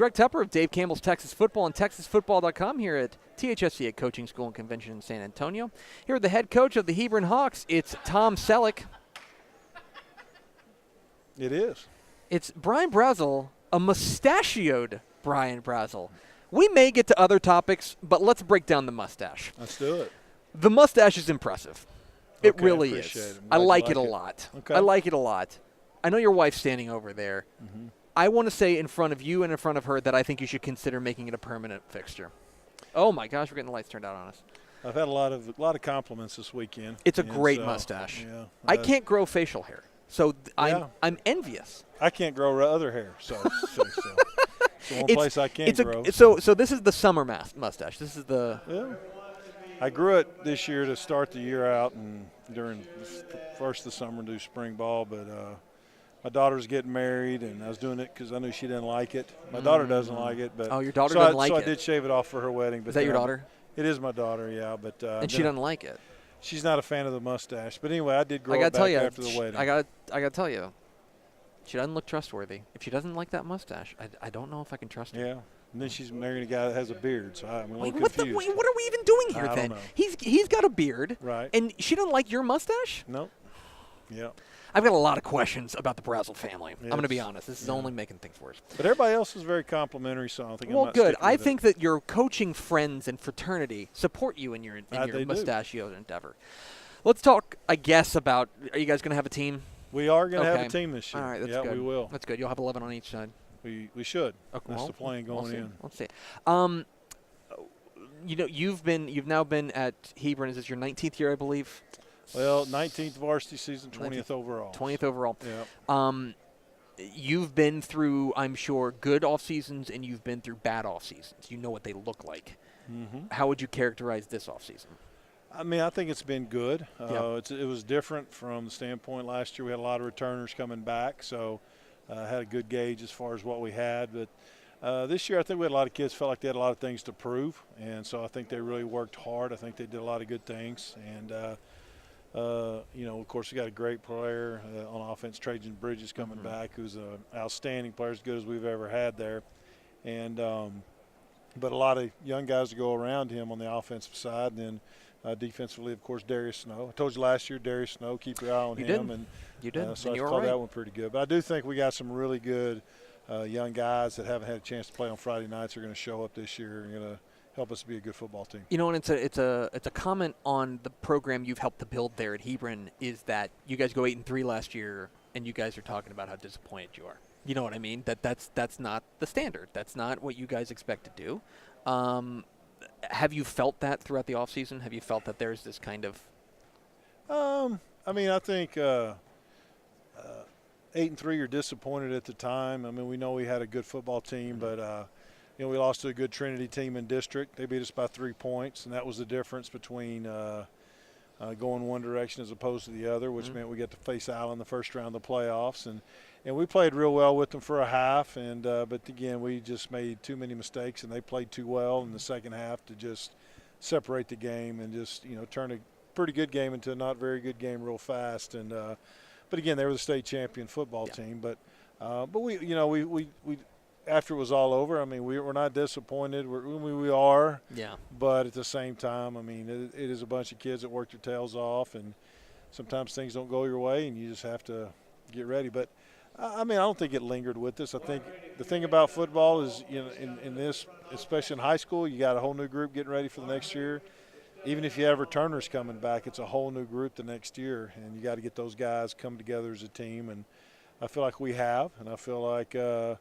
Greg Tepper of Dave Campbell's Texas Football and TexasFootball.com here at THSCA Coaching School and Convention in San Antonio. Here with the head coach of the Hebron Hawks, it's Tom Selleck. It is. It's Brian Brazel, a mustachioed Brian Brazel. We may get to other topics, but let's break down the mustache. Let's do it. The mustache is impressive. It Okay, really appreciate is. it. I like it a lot. Okay. I like it a lot. I know your wife's standing over there. Mm-hmm. I want to say in front of you and in front of her that I think you should consider making it a permanent fixture. Oh my gosh, we're getting the lights turned out on us. I've had a lot of compliments this weekend. It's a great mustache. Yeah, I can't grow facial hair, so I'm envious. I can't grow other hair, so it's the one place I can grow. So this is the summer mustache. This is the. Yeah. I grew it this year to start the year out and during first of the summer do spring ball, but my daughter's getting married, and I was doing it because I knew she didn't like it. My daughter doesn't like it, but your daughter doesn't like it. So I did shave it off for her wedding. But is that your daughter? It is my daughter, yeah, but and she doesn't like it. She's not a fan of the mustache, but anyway, I did grow it back after the wedding. I gotta tell you, she doesn't look trustworthy. If she doesn't like that mustache, I don't know if I can trust her. Yeah, and then she's marrying a guy that has a beard, so I'm a little what confused. What are we even doing here I then? don't know. He's got a beard, right? And she doesn't like your mustache? No. Yeah. I've got a lot of questions about the Brazel family. Yes. I'm going to be honest. This is only making things worse. But everybody else is very complimentary, so I don't think well, I'm not good. sticking I with think that your coaching friends and fraternity support you in your They mustachioed endeavor. Let's talk, I guess, about are you guys going to have a team? We are going to have a team this year. All right, that's yeah, good. we will. That's good. You'll have 11 on each side. We should. Okay, that's the plan going in. Let's see. You've now been at Hebron. Is this your 19th year, I believe? Well, 19th varsity season, 20th overall. 20th overall. Yeah. You've been through, I'm sure, good off seasons, and you've been through bad off seasons. You know what they look like. Mm-hmm. How would you characterize this off season? I mean, I think it's been good. Yep. It was different from the standpoint last year. We had a lot of returners coming back, so had a good gauge as far as what we had. But this year, I think we had a lot of kids felt like they had a lot of things to prove, and so I think they really worked hard. I think they did a lot of good things, and of course, we got a great player on offense, Trajan Bridges, coming back, who's an outstanding player, as good as we've ever had there. And but a lot of young guys to go around him on the offensive side. And then defensively, of course, Darius Snow. I told you last year, Darius Snow, keep your eye on him. And you did. So and I thought that one pretty good. But I do think we got some really good young guys that haven't had a chance to play on Friday nights are going to show up this year and going to help us be a good football team. You know, and it's a comment on the program you've helped to build there at Hebron is that you guys go 8-3 last year, and you guys are talking about how disappointed you are. You know what I mean? That's not the standard. That's not what you guys expect to do. Have you felt that throughout the offseason? Have you felt that there's this kind of? I mean, I think 8-3, you're disappointed at the time. I mean, we know we had a good football team, but we lost to a good Trinity team in district. They beat us by 3 points, and that was the difference between going one direction as opposed to the other, which meant we got to face Allen the first round of the playoffs. And we played real well with them for a half, but again, we just made too many mistakes, and they played too well in the second half to just separate the game and just turn a pretty good game into a not very good game real fast. And but again, they were the state champion football team. But we after it was all over, I mean, we're not disappointed. We are. Yeah. But at the same time, I mean, it is a bunch of kids that work their tails off, and sometimes things don't go your way, and you just have to get ready. But I mean, I don't think it lingered with us. I think the thing about football is, in this, especially in high school, you got a whole new group getting ready for the next year. Even if you have returners coming back, it's a whole new group the next year, and you got to get those guys come together as a team. And I feel like we have, and I feel like I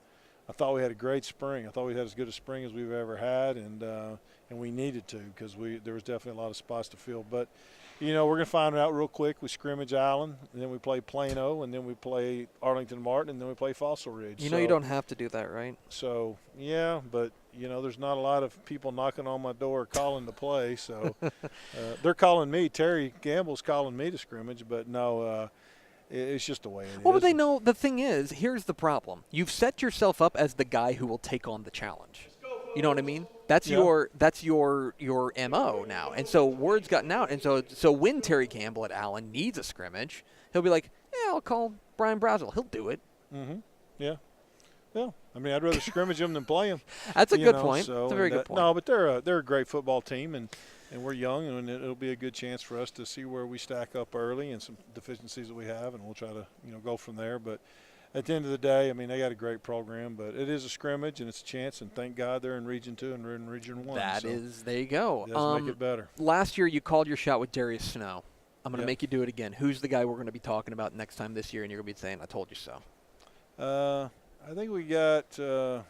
thought we had a great spring. I thought we had as good a spring as we've ever had, and we needed to because there was definitely a lot of spots to fill. But we're going to find it out real quick. We scrimmage Allen, and then we play Plano, and then we play Arlington Martin, and then we play Fossil Ridge. You don't have to do that, right? So, yeah, but, there's not a lot of people knocking on my door calling to play. So they're calling me. Terry Gamble's calling me to scrimmage, but no, it's just the way it is. Well, but they know the thing is, here's the problem. You've set yourself up as the guy who will take on the challenge. You know what I mean? That's your MO now. And so word's gotten out. And so when Terry Campbell at Allen needs a scrimmage, he'll be like, yeah, I'll call Brian Brazel. He'll do it. Mm-hmm. Yeah. Yeah, I mean, I'd rather scrimmage them than play them. That's a You good know, point. so, That's a very and, good point. No, but they're a great football team, and we're young, and it'll be a good chance for us to see where we stack up early and some deficiencies that we have, and we'll try to go from there. But at the end of the day, I mean, they got a great program, but it is a scrimmage and it's a chance, and thank God they're in Region 2 and we're in Region 1. That so is, there you go. it does make it better. Last year you called your shot with Darius Snow. I'm going to Yep. make you do it again. Who's the guy we're going to be talking about next time this year, and you're going to be saying, I told you so? I think we got I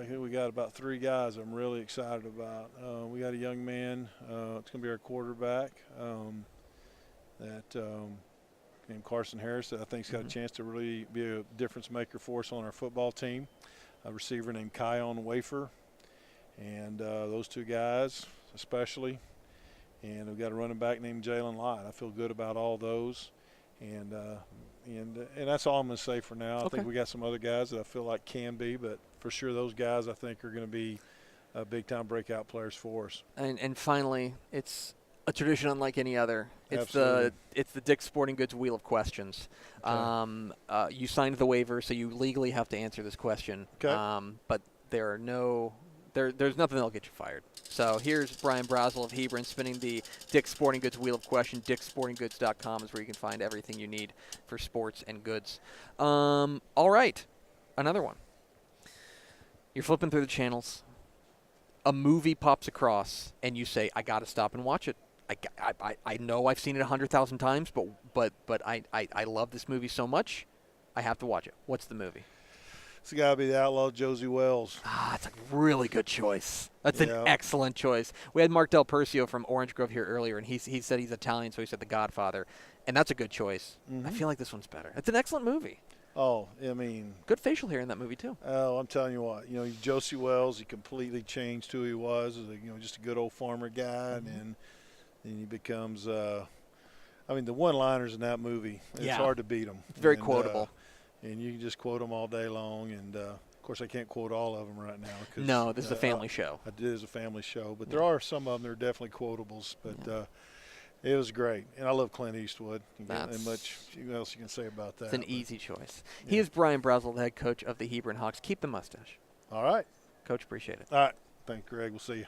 think we got about 3 guys I'm really excited about. We got a young man. It's going to be our quarterback named Carson Harris that I think's got a chance to really be a difference maker for us on our football team. A receiver named Kion Wafer, and those 2 guys especially. And we've got a running back named Jalen Lott. I feel good about all those. And that's all I'm going to say for now. I think we got some other guys that I feel like can be, but for sure those guys I think are going to be big-time breakout players for us. And finally, it's a tradition unlike any other. It's Absolutely. the Dick's Sporting Goods Wheel of Questions. Okay. You signed the waiver, so you legally have to answer this question. Okay. But there are there's nothing that'll get you fired. So here's Brian Brazel of Hebron spinning the Dick's Sporting Goods Wheel of Question. Dick'sSportingGoods.com is where you can find everything you need for sports and goods. All right, another one. You're flipping through the channels. A movie pops across, and you say, I got to stop and watch it. I know I've seen it 100,000 times, but I love this movie so much, I have to watch it. What's the movie? It's got to be the outlaw Josie Wells. That's a really good choice. That's an Yeah. excellent choice. We had Mark Del Percio from Orange Grove here earlier, and he said he's Italian, so he said The Godfather, and that's a good choice. I feel like this one's better. It's an excellent movie. Oh, I mean. Good facial hair in that movie, too. Oh, I'm telling you what. Josie Wells, he completely changed who he was. Just a good old farmer guy, and then he becomes. The one-liners in that movie, it's hard to beat them. It's very quotable. And you can just quote them all day long. And, of course, I can't quote all of them right now. No, this is a family show. It is a family show. But there are some of them that are definitely quotables. But it was great. And I love Clint Eastwood. And much else you can say about that. It's an easy choice. Yeah. He is Brian Brazel, the head coach of the Hebron Hawks. Keep the mustache. All right. Coach, appreciate it. All right. Thanks, Greg. We'll see you.